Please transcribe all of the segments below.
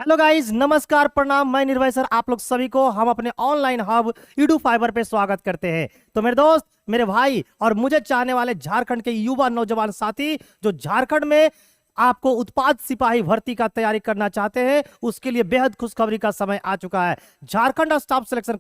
Hello guys, नमस्कार, प्रणाम। मैं निर्भय सर आप लोग सभी को हम अपने ऑनलाइन हब ईडू फाइबर पे स्वागत करते हैं। तो मेरे दोस्त, मेरे भाई और मुझे चाहने वाले झारखंड के युवा नौजवान साथी जो झारखंड में आपको उत्पाद सिपाही भर्ती का तैयारी करना चाहते हैं, उसके लिए बेहद खुशखबरी का समय आ चुका है। झारखंड स्टाफ सिलेक्शन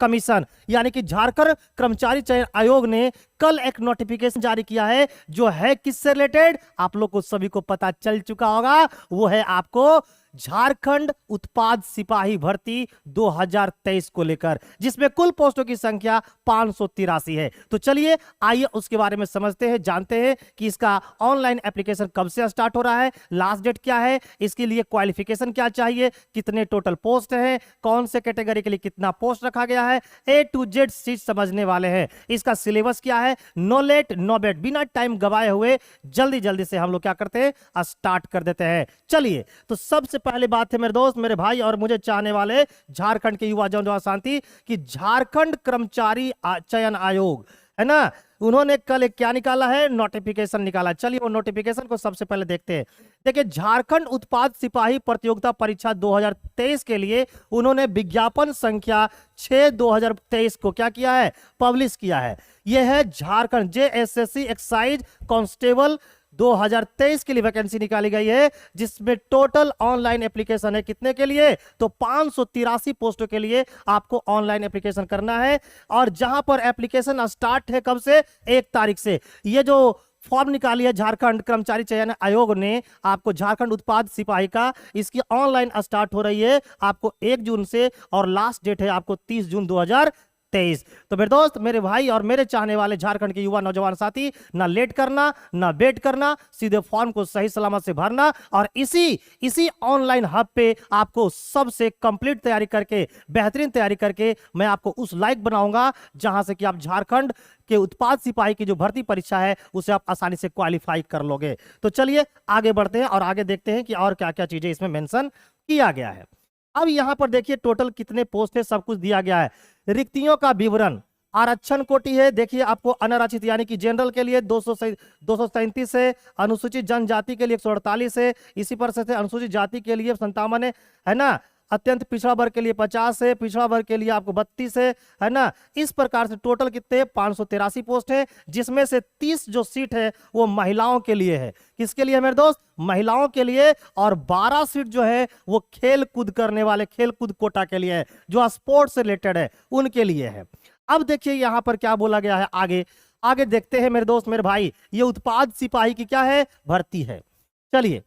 कमीशन यानी कि झारखंड कर्मचारी चयन आयोग ने कल एक नोटिफिकेशन जारी किया है जो है किससे रिलेटेड आप लोग को सभी को पता चल चुका होगा। वो है आपको झारखंड उत्पाद सिपाही भर्ती 2023 को लेकर, जिसमें कुल पोस्टों की संख्या 583 है। तो चलिए आइए उसके बारे में समझते हैं, जानते हैं कि इसका ऑनलाइन एप्लीकेशन कब से स्टार्ट हो रहा है, लास्ट डेट क्या है, इसके लिए क्वालिफिकेशन क्या चाहिए, कितने टोटल पोस्ट हैं, कौन से कैटेगरी के लिए कितना पोस्ट रखा गया है, ए टू जेड चीज समझने वाले हैं। इसका सिलेबस क्या है, नो लेट नो बेट, बिना टाइम गवाए हुए जल्दी जल्दी से हम लोग क्या करते हैं, स्टार्ट कर देते हैं। चलिए, तो सबसे पहले बात है मेरे दोस्त, मेरे भाई और मुझे चाहने वाले झारखंड के युवा जन शांति कि झारखंड कर्मचारी चयन आयोग है ना, उन्होंने कल एक क्या निकाला है, नोटिफिकेशन निकाला। चलिए वो नोटिफिकेशन को सबसे पहले देखते हैं। देखिए, झारखंड उत्पाद सिपाही प्रतियोगिता परीक्षा 2023 के लिए उन्होंने विज्ञापन संख्या 6 2023 को क्या किया है, पब्लिश किया है। यह है झारखंड जेएसएससी एक्साइज कांस्टेबल 2023 के लिए वैकेंसी निकाली गई है, जिसमें टोटल ऑनलाइन एप्लीकेशन है कितने के लिए, तो 583 पोस्टों के लिए आपको ऑनलाइन एप्लीकेशन करना है। और जहां पर एप्लीकेशन स्टार्ट है कब से, 1 तारीख से। ये जो फॉर्म निकाली है झारखंड कर्मचारी चयन आयोग ने आपको झारखंड उत्पाद सिपाही का, इसकी ऑनलाइन स्टार्ट हो रही है आपको 1 जून से और लास्ट डेट है आपको 30 जून 2023। तो मेरे दोस्त, मेरे भाई और मेरे चाहने वाले झारखंड के युवा नौजवान साथी, ना लेट करना ना वेट करना, सीधे फॉर्म को सही सलामत से भरना और इसी ऑनलाइन हब पे आपको सबसे कंप्लीट तैयारी करके, बेहतरीन तैयारी करके मैं आपको उस लायक बनाऊंगा जहां से कि आप झारखंड के उत्पाद सिपाही की जो भर्ती परीक्षा है उसे आप आसानी से क्वालिफाई कर लोगे। तो चलिए आगे बढ़ते हैं और आगे देखते हैं कि और क्या क्या चीजें इसमें मेंशन किया गया है। अब यहां पर देखिए टोटल कितने पोस्ट है, सब कुछ दिया गया है। रिक्तियों का विवरण, आरक्षण कोटि है, देखिए आपको अनारक्षित यानी कि जनरल के लिए 237 है, अनुसूचित जनजाति के लिए 148 है, इसी पर से अनुसूचित जाति के लिए 57 है ना, अत्यंत पिछड़ा वर्ग के लिए 50 है, पिछड़ा वर्ग के लिए आपको 32 है ना। इस प्रकार से टोटल कितने 583 पोस्ट है, जिसमें से 30 जो सीट है वो महिलाओं के लिए है। किसके लिए मेरे दोस्त, महिलाओं के लिए। और 12 सीट जो है वो खेल कूद करने वाले, खेल कूद कोटा के लिए है, जो स्पोर्ट्स से रिलेटेड है उनके लिए है। अब देखिए यहां पर क्या बोला गया है, आगे आगे देखते हैं मेरे दोस्त मेरे भाई। ये उत्पाद सिपाही की क्या है, भर्ती है। चलिए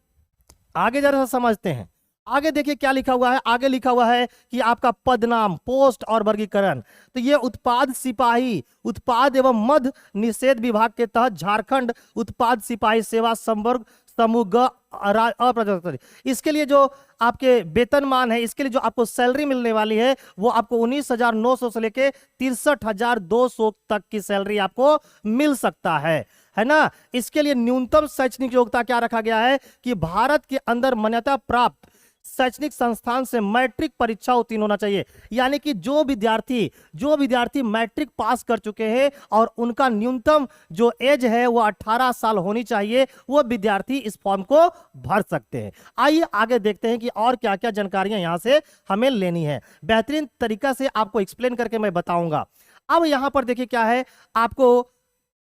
आगे जरा समझते हैं। आगे देखिए क्या लिखा हुआ है, आगे लिखा हुआ है कि आपका पद नाम, पोस्ट और वर्गीकरण। तो ये उत्पाद सिपाही उत्पाद एवं मद निषेध विभाग के तहत झारखंड उत्पाद सिपाही सेवा संवर्ग समूह ग अप्रजातंत्र, इसके लिए जो आपके वेतनमान है, इसके लिए जो आपको सैलरी मिलने वाली है वो आपको 19,900 से लेके 63,200 तक की सैलरी आपको मिल सकता है ना। इसके लिए न्यूनतम शैक्षणिक योग्यता क्या रखा गया है कि भारत के अंदर मान्यता प्राप्त शैक्षणिक संस्थान से मैट्रिक परीक्षा उत्तीर्ण होना चाहिए। यानी कि जो विद्यार्थी मैट्रिक पास कर चुके हैं और उनका न्यूनतम जो एज है वो 18 साल होनी चाहिए, वो विद्यार्थी इस फॉर्म को भर सकते हैं। आइए आगे देखते हैं कि और क्या क्या जानकारियां यहां से हमें लेनी है, बेहतरीन तरीका से आपको एक्सप्लेन करके मैं बताऊंगा। अब यहां पर देखिए क्या है, आपको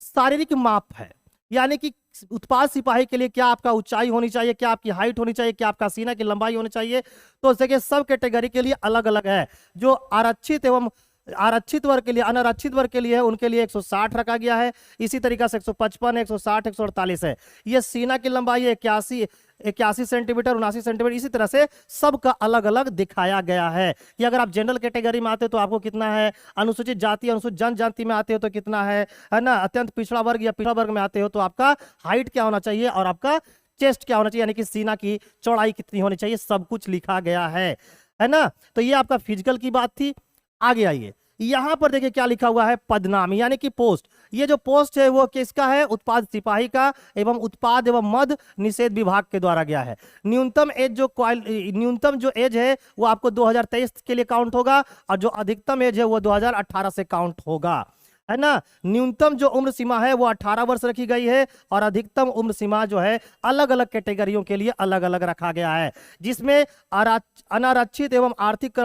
शारीरिक माप है, यानी कि उत्पाद सिपाही के लिए क्या आपका ऊंचाई होनी चाहिए, क्या आपकी हाइट होनी चाहिए, क्या आपका सीना की लंबाई होनी चाहिए। तो देखिए सब कैटेगरी के लिए अलग अलग है। जो आरक्षित वर्ग के लिए, अनारक्षित वर्ग के लिए है, उनके लिए 160 रखा गया है। इसी तरीका से 155, 160, 148 है। ये सीना की लंबाई 81 सेंटीमीटर, 79 सेंटीमीटर, इसी तरह से सबका अलग अलग दिखाया गया है कि अगर आप जनरल कैटेगरी में आते हो तो आपको कितना है, अनुसूचित जाति अनुसूचित जनजाति में आते हो तो कितना है ना, अत्यंत पिछड़ा वर्ग या पिछड़ा वर्ग में आते हो तो आपका हाइट क्या होना चाहिए और आपका चेस्ट क्या होना चाहिए, यानी कि सीना की चौड़ाई कितनी होनी चाहिए, सब कुछ लिखा गया है ना। तो ये आपका फिजिकल की बात थी। आगे आइए, यहां पर देखिए क्या लिखा हुआ है, पदनाम यानी कि पोस्ट। ये जो पोस्ट है वो किसका है, उत्पाद सिपाही का एवं उत्पाद एवं मद निषेध विभाग के द्वारा गया है। न्यूनतम जो एज है वो आपको 2023 के लिए काउंट होगा और जो अधिकतम एज है वो 2018 से काउंट होगा। है ना। न्यूनतम जो उम्र सीमा है वो 18 वर्ष रखी गई है और अधिकतम उम्र सीमा जो है अलग अलग कैटेगरियों के लिए अलग अलग रखा गया है, जिसमें अनारक्षित एवं आर्थिक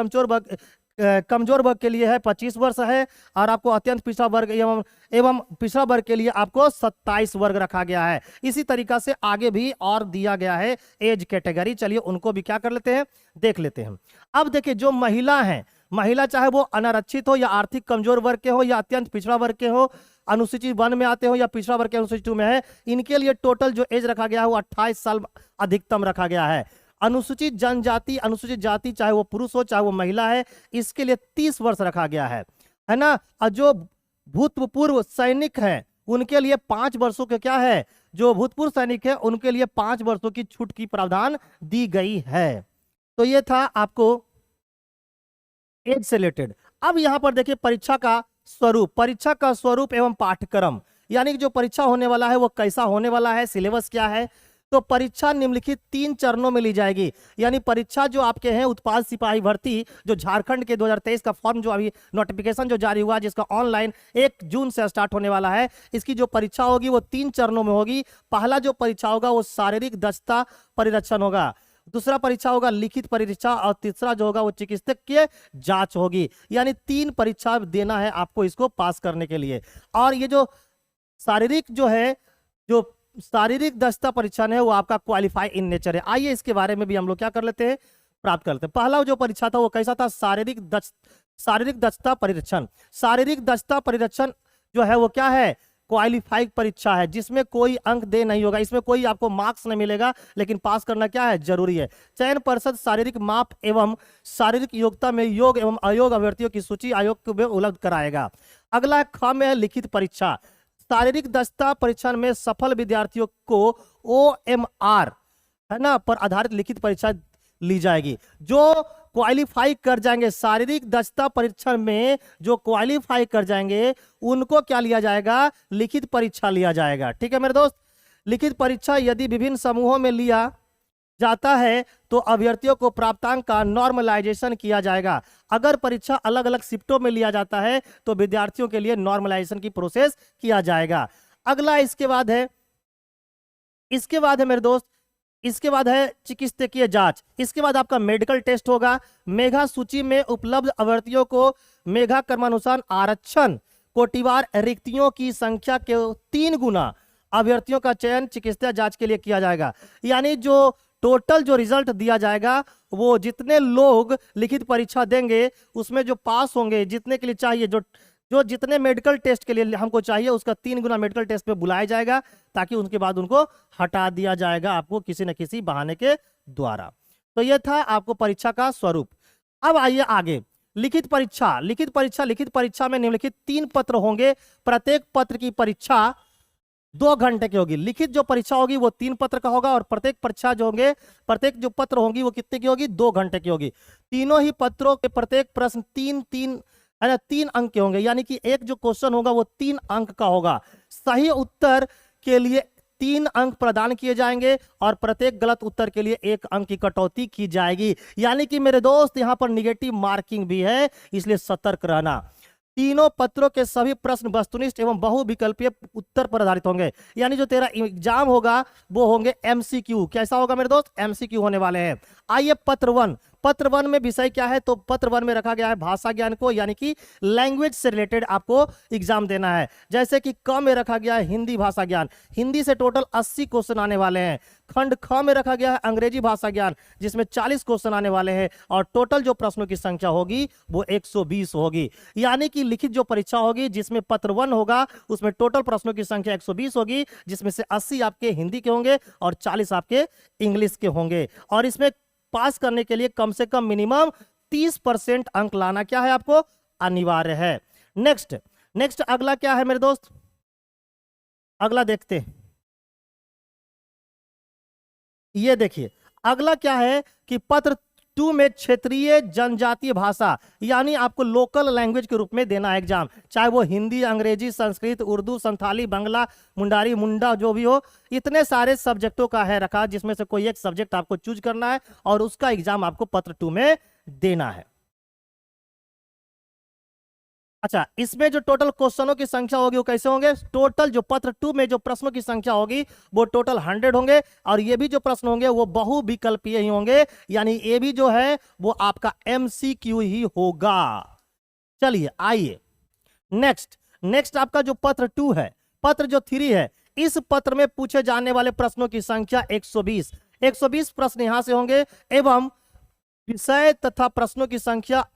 कमजोर वर्ग के लिए है 25 वर्ष है, और आपको अत्यंत पिछड़ा वर्ग एवं पिछड़ा वर्ग के लिए आपको 27 वर्ग रखा गया है। इसी तरीका से आगे भी और दिया गया है एज कैटेगरी, चलिए उनको भी क्या कर लेते हैं, देख लेते हैं। अब देखिए जो महिला है, महिला चाहे वो अनारक्षित हो या आर्थिक कमजोर वर्ग के हो या अत्यंत पिछड़ा वर्ग के हो, अनुसूचित 1 में आते हो या पिछड़ा वर्ग के अनुसूचित 2 में है, इनके लिए टोटल जो एज रखा गया है वो 28 साल अधिकतम रखा गया है। अनुसूचित जनजाति, अनुसूचित जाति चाहे वो पुरुष हो चाहे वो महिला है, इसके लिए 30 वर्ष रखा गया है ना। और जो भूतपूर्व सैनिक है उनके लिए 5 वर्षों के क्या है, जो भूतपूर्व सैनिक है उनके लिए 5 वर्षों की छूट की प्रावधान दी गई है। तो ये था आपको एज से रिलेटेड। अब यहां पर देखिए परीक्षा का स्वरूप, परीक्षा का स्वरूप एवं पाठ्यक्रम, यानी कि जो परीक्षा होने वाला है वो कैसा होने वाला है, सिलेबस क्या है। तो परीक्षा निम्नलिखित 3 चरणों में ली जाएगी, यानी परीक्षा जो आपके हैं उत्पाद सिपाही भर्ती, जो झारखंड के 2023 का फॉर्म जो अभी नोटिफिकेशन जो जारी हुआ जिसका ऑनलाइन 1 जून से स्टार्ट होने वाला है, इसकी जो परीक्षा होगी वो 3 चरणों में होगी। पहला जो परीक्षा होगा वो शारीरिक दक्षता परीक्षण होगा, दूसरा परीक्षा होगा लिखित परीक्षा, और तीसरा जो होगा वो चिकित्सकीय जांच होगी। यानी 3 परीक्षा देना है आपको इसको पास करने के लिए। और ये जो शारीरिक जो है, जो शारीरिक दक्षता परीक्षण है वो आपका क्वालिफाई इन नेचर है। आइए इसके बारे में भी हम लोग क्या कर लेते हैं, प्राप्त करते हैं। पहला जो परीक्षा था वो कैसा था, शारीरिक दक्षता परीक्षण। शारीरिक दक्षता परीक्षण जो है वो क्या है, क्वालिफाइड परीक्षा है, जिसमें कोई अंक दे नहीं होगा, इसमें कोई आपको मार्क्स नहीं मिलेगा, लेकिन पास करना क्या है, जरूरी है। चयन परिषद शारीरिक माप एवं शारीरिक योग्यता में योग एवं अयोग्य अभ्यर्थियों की सूची आयोग को उपलब्ध कराएगा। अगला ख में है लिखित परीक्षा। शारीरिक दक्षता परीक्षण में सफल विद्यार्थियों को OMR है ना पर आधारित लिखित परीक्षा ली जाएगी। जो क्वालिफाई कर जाएंगे शारीरिक दक्षता परीक्षण में, जो क्वालिफाई कर जाएंगे उनको क्या लिया जाएगा, लिखित परीक्षा लिया जाएगा। ठीक है मेरे दोस्त, लिखित परीक्षा यदि विभिन्न समूहों में लिया जाता है तो अभ्यर्थियों को प्राप्तांक का नॉर्मलाइजेशन किया जाएगा। अगर परीक्षा अलग अलग शिफ्टों में लिया जाता है तो विद्यार्थियों के लिए नॉर्मलाइजेशन की प्रोसेस किया जाएगा। अगला इसके बाद है मेरे दोस्त, इसके बाद है चिकित्सकीय जांच। इसके बाद आपका मेडिकल टेस्ट होगा। मेधा सूची में उपलब्ध अभ्यर्थियों को मेधा क्रमानुसार आरक्षण कोटिवार रिक्तियों की संख्या के 3 गुना अभ्यर्थियों का चयन चिकित्सा जांच के लिए किया जाएगा। यानी जो टोटल जो रिजल्ट दिया जाएगा वो जितने लोग लिखित परीक्षा देंगे उसमें जो पास होंगे, जितने के लिए चाहिए, जो जितने मेडिकल टेस्ट के लिए हमको चाहिए उसका 3 गुना मेडिकल टेस्ट पे बुलाया जाएगा, ताकि उसके बाद उनको हटा दिया जाएगा आपको किसी न किसी बहाने के द्वारा। तो यह था आपको परीक्षा का स्वरूप। अब आइए आगे, लिखित परीक्षा में निम्नलिखित 3 पत्र होंगे। प्रत्येक पत्र की परीक्षा 2 घंटे की होगी। लिखित जो परीक्षा होगी वो 3 पत्र का होगा, और प्रत्येक परीक्षा जो होंगे, प्रत्येक जो पत्र होंगी वो कितने की होगी, 2 घंटे की होगी। तीनों ही पत्रों के प्रत्येक प्रश्न 3 अंक के होंगे, यानी कि एक जो क्वेश्चन होगा वो 3 अंक का होगा। सही उत्तर के लिए 3 अंक प्रदान किए जाएंगे और प्रत्येक गलत उत्तर के लिए 1 अंक की कटौती की जाएगी। यानी कि मेरे दोस्त यहाँ पर निगेटिव मार्किंग भी है, इसलिए सतर्क रहना। तीनों पत्रों के सभी प्रश्न वस्तुनिष्ठ एवं बहुविकल्पीय उत्तर पर आधारित होंगे। यानी जो तेरा एग्जाम होगा वो होंगे MCQ। कैसा होगा मेरे दोस्त, MCQ होने वाले हैं। आइए पत्र 1 में विषय क्या है, तो पत्र 1 में रखा गया है भाषा ज्ञान को, यानी कि लैंग्वेज से रिलेटेड आपको एग्जाम देना है। जैसे कि क में रखा गया है हिंदी भाषा ज्ञान, हिंदी से टोटल 80 क्वेश्चन आने वाले हैं। खंड ख में रखा गया है अंग्रेजी भाषा ज्ञान, जिसमें 40 क्वेश्चन आने वाले हैं, और टोटल जो प्रश्नों की संख्या होगी वो 120 होगी। यानी कि लिखित जो परीक्षा होगी जिसमें पत्र 1 होगा उसमें टोटल प्रश्नों की संख्या 120 होगी, जिसमें से 80 आपके हिंदी के होंगे और 40 आपके इंग्लिश के होंगे। और इसमें पास करने के लिए कम से कम मिनिमम 30% अंक लाना क्या है, आपको अनिवार्य है। नेक्स्ट अगला क्या है मेरे दोस्त, अगला देखते हैं। ये देखिए अगला क्या है कि पत्र 2 में क्षेत्रीय जनजातीय भाषा, यानी आपको लोकल लैंग्वेज के रूप में देना है एग्जाम, चाहे वो हिंदी, अंग्रेजी, संस्कृत, उर्दू, संथाली, बंगला, मुंडारी, मुंडा जो भी हो, इतने सारे सब्जेक्टों का है रखा, जिसमें से कोई एक सब्जेक्ट आपको चूज करना है और उसका एग्जाम आपको पत्र 2 में देना है। अच्छा, इसमें जो टोटल क्वेश्चनों की संख्या होगी वो कैसे होंगे? टोटल जो पत्र 2 में जो प्रश्नों की संख्या होगी वो टोटल 100 होंगे, और ये भी जो प्रश्न होंगे वो बहुविकल्पीय ही होंगे, यानी ये भी जो है वो आपका एमसीक्यू ही होगा। चलिए आइए नेक्स्ट। नेक्स्ट आपका जो पत्र 2 है, पत्र जो 3 है, इस पत्र में पूछे जाने वाले प्रश्नों की संख्या 120 120 प्रश्न यहां से होंगे, एवं विषय तथा प्रश्नों की संख्या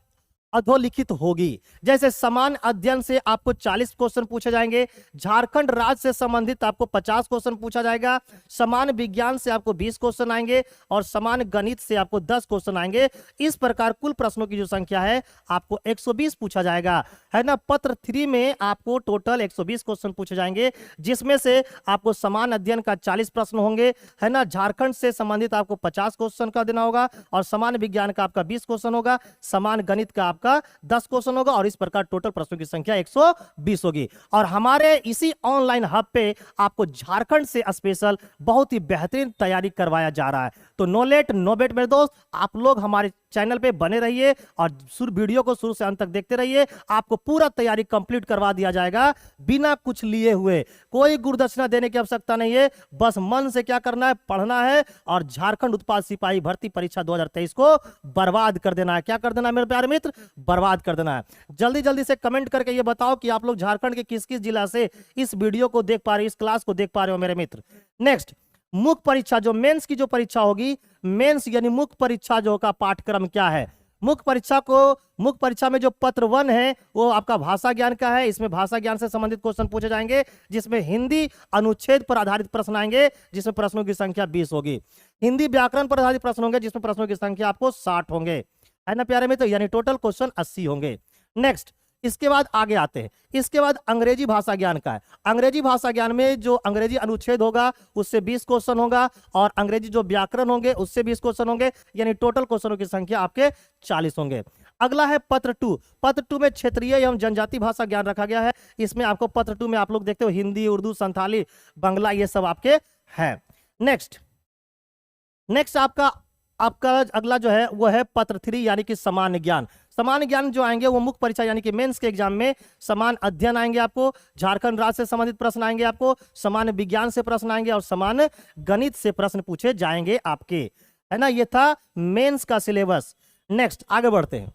अधोलिखित होगी। जैसे समान अध्ययन से आपको 40 क्वेश्चन पूछे जाएंगे, झारखंड राज्य से संबंधित आपको 50 क्वेश्चन पूछा जाएगा, समान विज्ञान से आपको 20 क्वेश्चन आएंगे, और समान गणित से आपको 10 क्वेश्चन आएंगे। इस प्रकार कुल प्रश्नों की जो संख्या है आपको 120 पूछा जाएगा, है ना। पत्र 3 में आपको टोटल 120 क्वेश्चन पूछे जाएंगे, जिसमें से आपको समान अध्ययन का 40 प्रश्न होंगे, है ना। झारखंड से संबंधित आपको 50 क्वेश्चन का देना होगा, और समान विज्ञान का आपका 20 क्वेश्चन होगा, समान गणित का आपका 10 क्वेश्चन होगा, और इस प्रकार टोटल प्रश्नों की संख्या 120 होगी। और हमारे इसी ऑनलाइन हब पे आपको झारखंड से स्पेशल बहुत ही बेहतरीन तैयारी करवाया जा रहा है। तो नो लेट नो बेट मेरे दोस्त, आप लोग हमारे चैनल पे बने रहिए और वीडियो को शुरू से अंत तक देखते रहिए। आपको पूरा तैयारी कंप्लीट करवा दिया जाएगा बिना कुछ लिए हुए। कोई गुरुदक्षिणा देने की आवश्यकता नहीं है, बस मन से क्या करना है, पढ़ना है, और झारखंड उत्पाद सिपाही भर्ती परीक्षा 2023 को बर्बाद कर देना है। क्या कर देना है मेरे प्यारे मित्र? बर्बाद कर देना है। जल्दी जल्दी से कमेंट करके ये बताओ कि आप लोग झारखंड के किस किस जिला से इस वीडियो को देख पा रहे हो, इस क्लास को देख पा रहे हो मेरे मित्र। नेक्स्ट, मुख्य परीक्षा जो मेंस की जो परीक्षा होगी, मेंस यानी मुख्य परीक्षा जो का पाठ्यक्रम क्या है? मुख्य परीक्षा में जो पत्र 1 है वो आपका भाषा ज्ञान का है। इसमें भाषा ज्ञान से संबंधित क्वेश्चन पूछे जाएंगे, जिसमें हिंदी अनुच्छेद पर आधारित प्रश्न आएंगे, जिसमें प्रश्नों की संख्या 20 होगी। हिंदी व्याकरण पर आधारित प्रश्न होंगे, जिसमें प्रश्नों की संख्या आपको 60 होंगे, है ना प्यारे मित्र, यानी टोटल क्वेश्चन 80 होंगे। नेक्स्ट, इसके बाद आगे आते हैं। इसके बाद अंग्रेजी भाषा ज्ञान का है। अंग्रेजी भाषा ज्ञान में जो अंग्रेजी अनुच्छेद होगा उससे 20 क्वेश्चन होगा, और अंग्रेजी जो व्याकरण होंगे उससे 20 क्वेश्चन होंगे, यानी टोटल क्वेश्चनों की संख्या आपके 40 होंगे। अगला है पत्र 2। पत्र 2 में क्षेत्रीय एवं जनजाति भाषा ज्ञान रखा गया है। इसमें आपको पत्र 2 में आप लोग देखते हो हिंदी, उर्दू, संथाली, बंगला, ये सब आपके हैं। नेक्स्ट आपका अगला जो है वो है पत्र 3 यानी कि सामान्य ज्ञान। सामान्य ज्ञान जो आएंगे वो मुख्य परीक्षा यानी कि मेंस के एग्जाम में समान अध्ययन आएंगे आपको, झारखंड राज्य से संबंधित प्रश्न आएंगे आपको, समान विज्ञान से प्रश्न आएंगे, और समान गणित से प्रश्न पूछे जाएंगे आपके, है ना। ये था मेंस का सिलेबस। नेक्स्ट आगे बढ़ते हैं।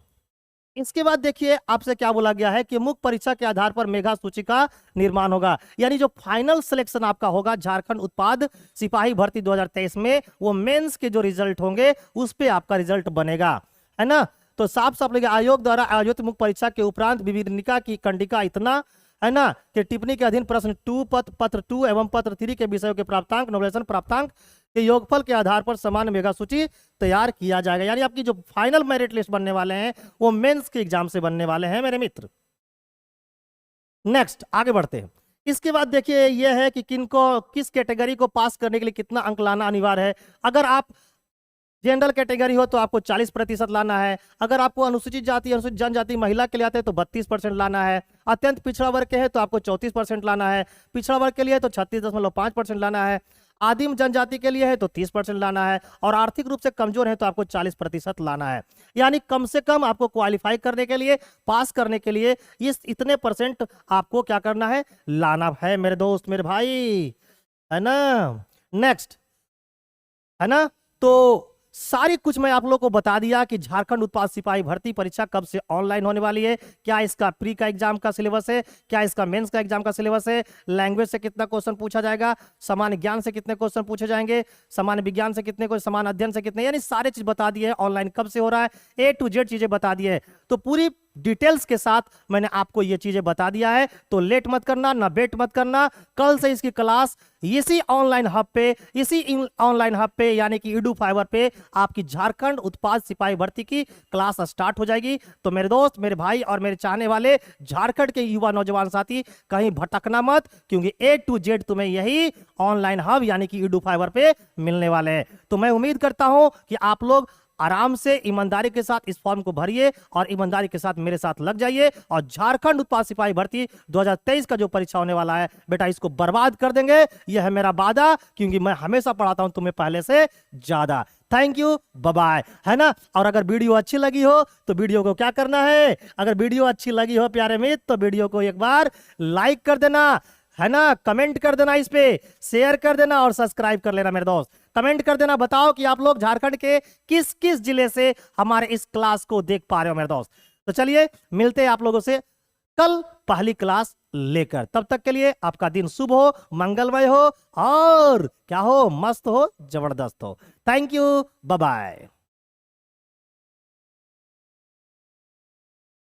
इसके बाद देखिए आपसे क्या बोला गया है कि मुख्य परीक्षा के आधार पर मेगा सूची का निर्माण होगा, यानी जो फाइनल सिलेक्शन आपका होगा झारखंड उत्पाद सिपाही भर्ती 2023 में, वो मेंस के जो रिजल्ट होंगे उस पे आपका रिजल्ट बनेगा, है ना। तो साफ साफ लगे आयोग द्वारा आयोजित मुख्य परीक्षा के उपरांत विभिन्निका की कंडिका इतना, है ना, कि टिप्पणी के अधीन प्रश्न 2 पत्र 2 एवं पत्र 3 के विषयों के प्राप्तांक, नोवेलेशन प्राप्तांक के योगफल के आधार पर समान मेगा सूची तैयार किया जाएगा। यानी आपकी जो फाइनल मेरिट लिस्ट बनने वाले हैं वो मेंस के एग्जाम से बनने वाले हैं मेरे मित्र। नेक्स्ट आगे बढ़ते हैं। इसके बाद देखिए ये है कि किस कैटेगरी को पास करने के लिए कितना अंक लाना अनिवार्य है। अगर आप जनरल कैटेगरी हो तो आपको 40% लाना है। अगर आपको अनुसूचित जाति, अनुसूचित जनजाति, महिला के लिए आते हैं तो 32% लाना है। अत्यंत पिछड़ा वर्ग के है तो आपको 34% लाना है। पिछड़ा वर्ग के लिए तो 36.5% लाना है। आदिम जनजाति के लिए है तो 30% लाना है, और आर्थिक रूप से कमजोर है तो आपको 40% लाना है। यानी कम से कम आपको क्वालिफाई करने के लिए, पास करने के लिए इतने परसेंट आपको क्या करना है, लाना है मेरे दोस्त, मेरे भाई, है ना। नेक्स्ट, है ना। तो सारी कुछ मैं आप लोगों को बता दिया कि झारखंड उत्पाद सिपाही भर्ती परीक्षा कब से ऑनलाइन होने वाली है, क्या इसका प्री का एग्जाम का सिलेबस है, क्या इसका मेंस का एग्जाम का सिलेबस है, लैंग्वेज से कितना क्वेश्चन पूछा जाएगा, सामान्य ज्ञान से कितने क्वेश्चन पूछे जाएंगे, सामान्य विज्ञान से कितने, समान अध्ययन से कितने, यानी सारे चीज बता दिए है। ऑनलाइन कब से हो रहा है, A to Z चीजें बता दी है। तो पूरी डिटेल्स के साथ मैंने आपको ये चीजें बता दिया है। तो लेट मत करना, ना बेट मत करना। कल से इसकी क्लास इसी ऑनलाइन हब पे यानी कि ईडू फाइबर पे आपकी झारखंड उत्पाद सिपाही भर्ती की क्लास स्टार्ट हो जाएगी। तो मेरे दोस्त, मेरे भाई और मेरे चाहने वाले झारखंड के युवा नौजवान साथी, कहीं भटकना मत, क्योंकि A to Z तुम्हें यही ऑनलाइन हब यानी कि ईडू फाइबर पे मिलने वाले हैं। तो मैं उम्मीद करता हूं कि आप लोग आराम से ईमानदारी के साथ इस फॉर्म को भरिए और ईमानदारी के साथ मेरे साथ लग जाइए, और झारखंड उत्पाद सिपाही भर्ती 2023 का जो परीक्षा होने वाला है बेटा, इसको बर्बाद कर देंगे। यह है मेरा वादा, क्योंकि मैं हमेशा पढ़ाता हूं तुम्हें पहले से ज्यादा। थैंक यू, बाय बाय, है ना। और अगर वीडियो अच्छी लगी हो तो वीडियो को क्या करना है, अगर वीडियो अच्छी लगी हो प्यारे मित्र तो वीडियो को एक बार लाइक कर देना, है ना, कमेंट कर देना, इस पे शेयर कर देना और सब्सक्राइब कर लेना मेरे दोस्त। कमेंट कर देना, बताओ कि आप लोग झारखंड के किस किस जिले से हमारे इस क्लास को देख पा रहे हो मेरे दोस्त। तो चलिए मिलते हैं आप लोगों से कल पहली क्लास लेकर। तब तक के लिए आपका दिन शुभ हो, मंगलमय हो और क्या हो, मस्त हो, जबरदस्त हो। Thank you, bye bye.